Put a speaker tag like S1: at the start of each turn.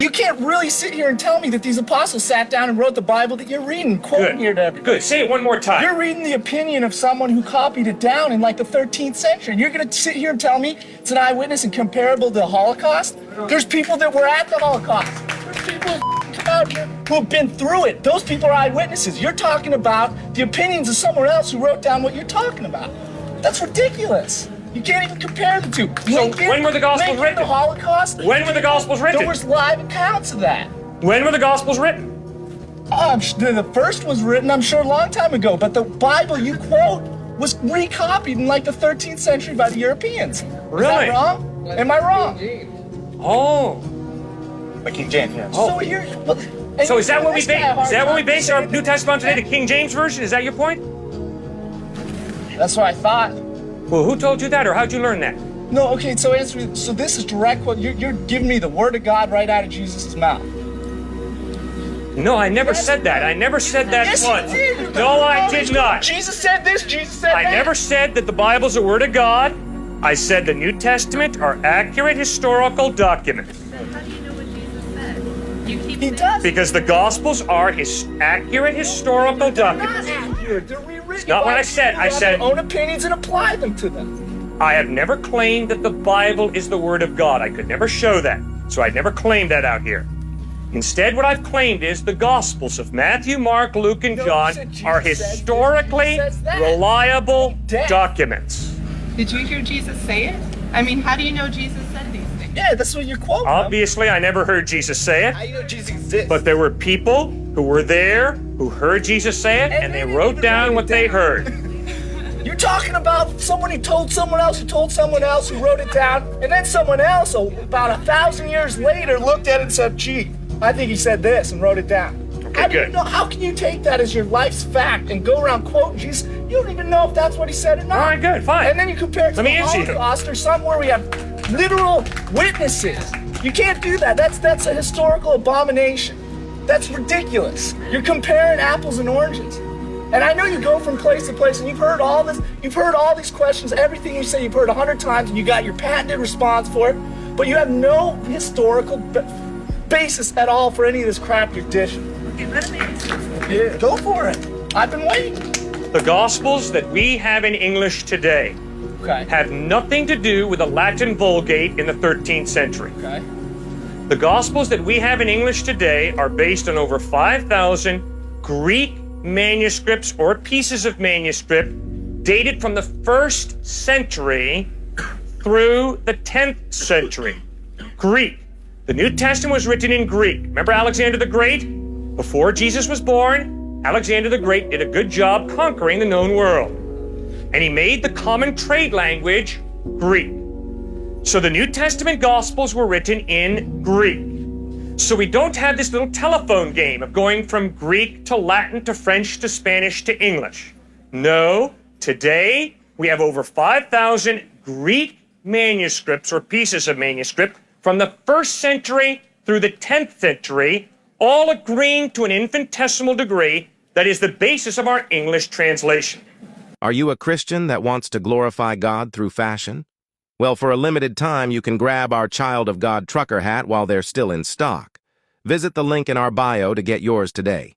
S1: You can't really sit here and tell me that these apostles sat down and wrote the Bible that you're reading, quoting here to everybody.
S2: Good. Say it one more time.
S1: You're reading the opinion of someone who copied it down in like the 13th century. You're going to sit here and tell me it's an eyewitness and comparable to the Holocaust? There's people that were at the Holocaust. There's people who come out here who have been through it. Those people are eyewitnesses. You're talking about the opinions of someone else who wrote down what you're talking about. That's ridiculous. You can't even compare the two.
S2: So when were the Gospels written?
S1: The Holocaust?
S2: When were the Gospels written?
S1: There was live accounts of that.
S2: When were the Gospels written?
S1: The first was written, I'm sure, a long time ago, but the Bible you quote was recopied in like the 13th century by the Europeans.
S2: Really?
S1: Is that wrong? Am I wrong?
S2: Oh.
S1: By King James, yeah.
S2: Oh. So is that what we base our New Testament on today, the King James Version? Is that your point?
S1: That's what I thought.
S2: Well, who told you that, or how'd you learn that?
S1: No, okay, so answer me. So this is direct quote. You're giving me the word of God right out of Jesus' mouth.
S2: No, I never said that. I never said that
S1: Yes,
S2: once.
S1: you did.
S2: No, I did not.
S1: Jesus said this, Jesus said that.
S2: I never said that the Bible's a word of God. I said the New Testament are accurate historical documents.
S3: How do you know what Jesus said? You keep
S1: He does.
S2: Because the Gospels are accurate historical
S1: They're not
S2: documents.
S1: accurate. They're rewritten.
S2: Not what I said. I said-
S1: their own opinions and apply them to them.
S2: I have never claimed that the Bible is the Word of God. I could never show that. So I never claimed that out here. Instead, what I've claimed is the Gospels of Matthew, Mark, Luke, and
S1: No,
S2: John
S1: you said Jesus
S2: are
S1: said this,
S2: historically
S1: Jesus says that.
S2: reliable
S1: Dead.
S2: documents.
S3: Did you hear Jesus say it? I mean, how do you know Jesus said these things?
S1: Yeah, that's what you're quoting.
S2: Obviously, I never heard Jesus say it,
S1: How you know Jesus exists?
S2: but there were people who were there who heard Jesus say it, and they
S1: didn't
S2: wrote
S1: even
S2: down
S1: write
S2: what
S1: it
S2: they
S1: down.
S2: heard.
S1: You're talking about someone who told someone else who told someone else who wrote it down, and then someone else, about 1,000 years later, looked at it and said, gee, I think he said this, and wrote it down.
S2: Okay,
S1: How do you
S2: good.
S1: know? How can you take that as your life's fact and go around quoting Jesus? You don't even know if that's what he said or not.
S2: All right, good, fine.
S1: And then you compare it to
S2: Let me
S1: the
S2: answer you.
S1: Holocaust or somewhere we have literal witnesses. You can't do that. That's a historical abomination. That's ridiculous. You're comparing apples and oranges. And I know you go from place to place and you've heard all this, you've heard all these questions, everything you say you've heard 100 times and you got your patented response for it, but you have no historical basis at all for any of this crap you're dishing.
S3: Okay, let him answer.
S1: Yeah, go for it. I've been waiting.
S2: The Gospels that we have in English today
S1: Okay.
S2: have nothing to do with the Latin Vulgate in the 13th century.
S1: Okay.
S2: The Gospels that we have in English today are based on over 5,000 Greek manuscripts or pieces of manuscript dated from the 1st century through the 10th century. Greek. The New Testament was written in Greek. Remember Alexander the Great? Before Jesus was born, Alexander the Great did a good job conquering the known world. And he made the common trade language Greek. So the New Testament Gospels were written in Greek. So we don't have this little telephone game of going from Greek to Latin to French to Spanish to English. No, today we have over 5,000 Greek manuscripts or pieces of manuscript from the 1st century through the 10th century, all agreeing to an infinitesimal degree that is the basis of our English translation.
S4: Are you a Christian that wants to glorify God through fashion? Well, for a limited time, you can grab our Child of God trucker hat while they're still in stock. Visit the link in our bio to get yours today.